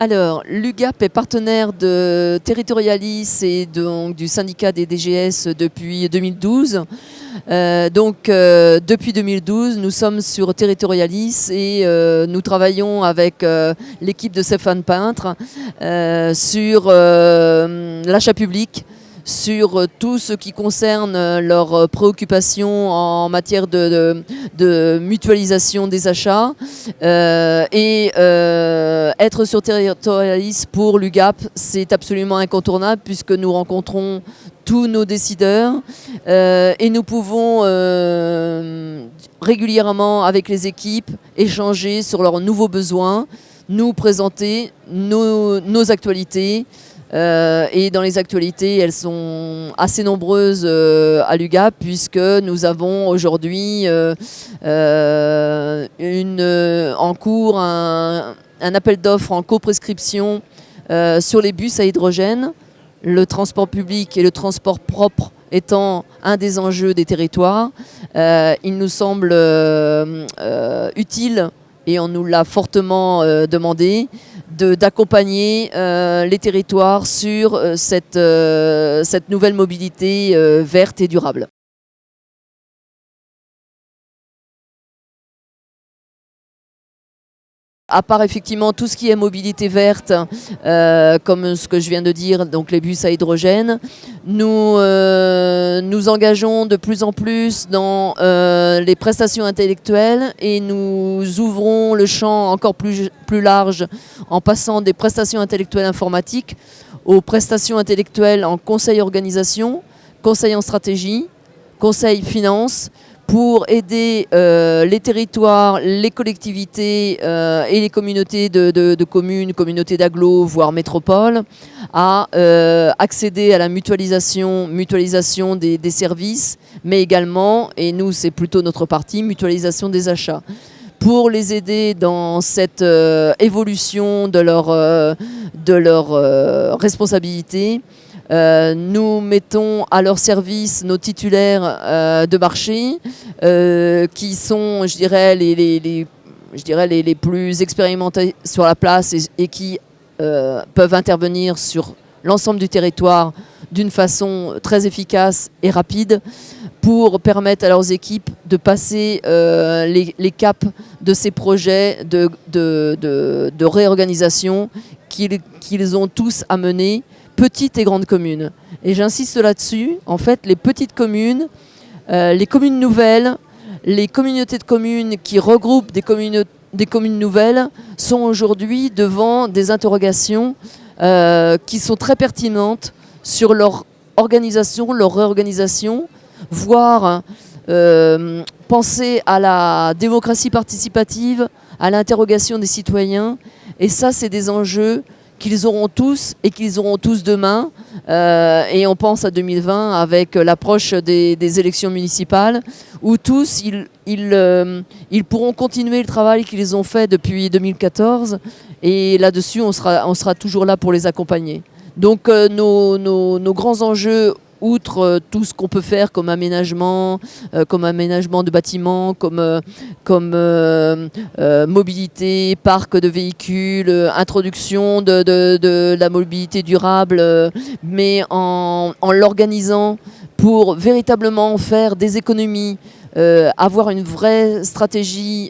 Alors, l'UGAP est partenaire de Territorialis et donc du syndicat des DGS depuis 2012. Depuis 2012, nous sommes sur Territorialis et nous travaillons avec l'équipe de Stéphane Peintre sur l'achat public, sur tout ce qui concerne leurs préoccupations en matière de mutualisation des achats. Être sur Territorialis pour l'UGAP, c'est absolument incontournable puisque nous rencontrons tous nos décideurs et nous pouvons régulièrement avec les équipes échanger sur leurs nouveaux besoins, nous présenter nos actualités. Et dans les actualités, elles sont assez nombreuses à l'UGAP puisque nous avons aujourd'hui en cours un appel d'offres en coprescription sur les bus à hydrogène, le transport public et le transport propre étant un des enjeux des territoires. Il nous semble utile, et on nous l'a fortement demandé, d'accompagner les territoires sur cette nouvelle mobilité verte et durable. À part effectivement tout ce qui est mobilité verte, comme ce que je viens de dire, donc les bus à hydrogène, nous nous engageons de plus en plus dans les prestations intellectuelles et nous ouvrons le champ encore plus large en passant des prestations intellectuelles informatiques aux prestations intellectuelles en conseil organisation, conseil en stratégie, conseil finance, pour aider les territoires, les collectivités et les communautés de communes, communautés d'agglos, voire métropoles, à accéder à la mutualisation des services, mais également, et nous c'est plutôt notre partie, mutualisation des achats. Pour les aider dans cette évolution de leur responsabilité, nous mettons à leur service nos titulaires de marché qui sont, je dirais, les plus expérimentés sur la place et qui peuvent intervenir sur l'ensemble du territoire d'une façon très efficace et rapide pour permettre à leurs équipes de passer les caps de ces projets de réorganisation qu'ils ont tous à mener, petites et grandes communes. Et j'insiste là-dessus, en fait, les petites communes, les communes nouvelles, les communautés de communes qui regroupent des communes nouvelles sont aujourd'hui devant des interrogations qui sont très pertinentes sur leur organisation, leur réorganisation, voire penser à la démocratie participative, à l'interrogation des citoyens. Et ça, c'est des enjeux qu'ils auront tous et qu'ils auront tous demain. Et on pense à 2020 avec l'approche des élections municipales où tous, ils pourront continuer le travail qu'ils ont fait depuis 2014. Et là-dessus, on sera toujours là pour les accompagner. Donc nos grands enjeux, outre tout ce qu'on peut faire comme aménagement de bâtiments, comme mobilité, parc de véhicules, introduction de la mobilité durable, mais en l'organisant pour véritablement faire des économies, avoir une vraie stratégie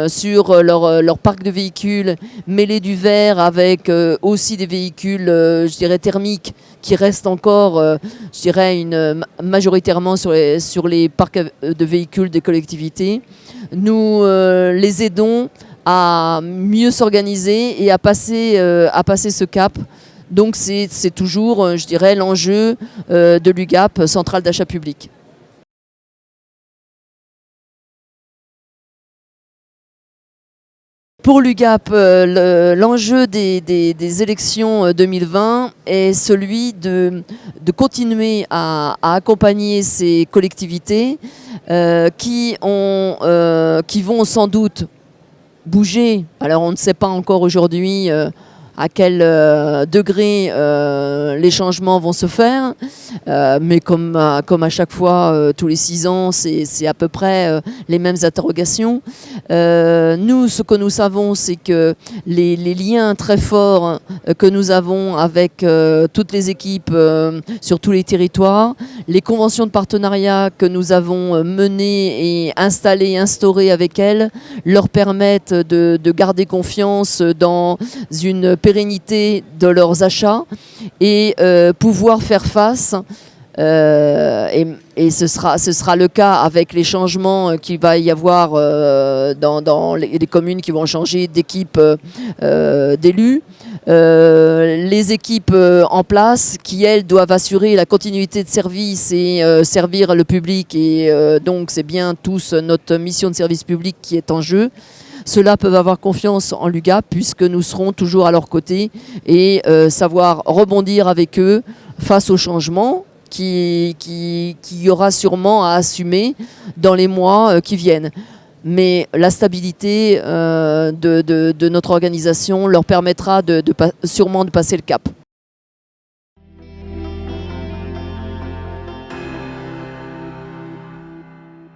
sur leur parc de véhicules, mêler du vert avec aussi des véhicules, je dirais, thermiques, qui restent encore, je dirais, majoritairement sur les parcs de véhicules des collectivités. Nous les aidons à mieux s'organiser et à passer ce cap. Donc c'est toujours, je dirais, l'enjeu de l'UGAP, Centrale d'achat public. Pour l'UGAP, l'enjeu des élections 2020 est celui de continuer à accompagner ces collectivités qui vont sans doute bouger. Alors on ne sait pas encore aujourd'hui à quel degré les changements vont se faire. Mais comme à chaque fois, tous les 6 ans, c'est à peu près les mêmes interrogations. Nous, ce que nous savons, c'est que les liens très forts que nous avons avec toutes les équipes sur tous les territoires, les conventions de partenariat que nous avons menées et installées, instaurées avec elles, leur permettent de garder confiance dans une pérennité de leurs achats et pouvoir faire face. Et ce sera le cas avec les changements qu'il va y avoir dans les communes qui vont changer d'équipe d'élus. Les équipes en place qui, elles, doivent assurer la continuité de service et servir le public. Et donc, c'est bien tous notre mission de service public qui est en jeu. Ceux-là peuvent avoir confiance en l'UGAP puisque nous serons toujours à leur côté et savoir rebondir avec eux face aux changements qu'il y aura sûrement à assumer dans les mois qui viennent. Mais la stabilité de notre organisation leur permettra sûrement de passer le cap.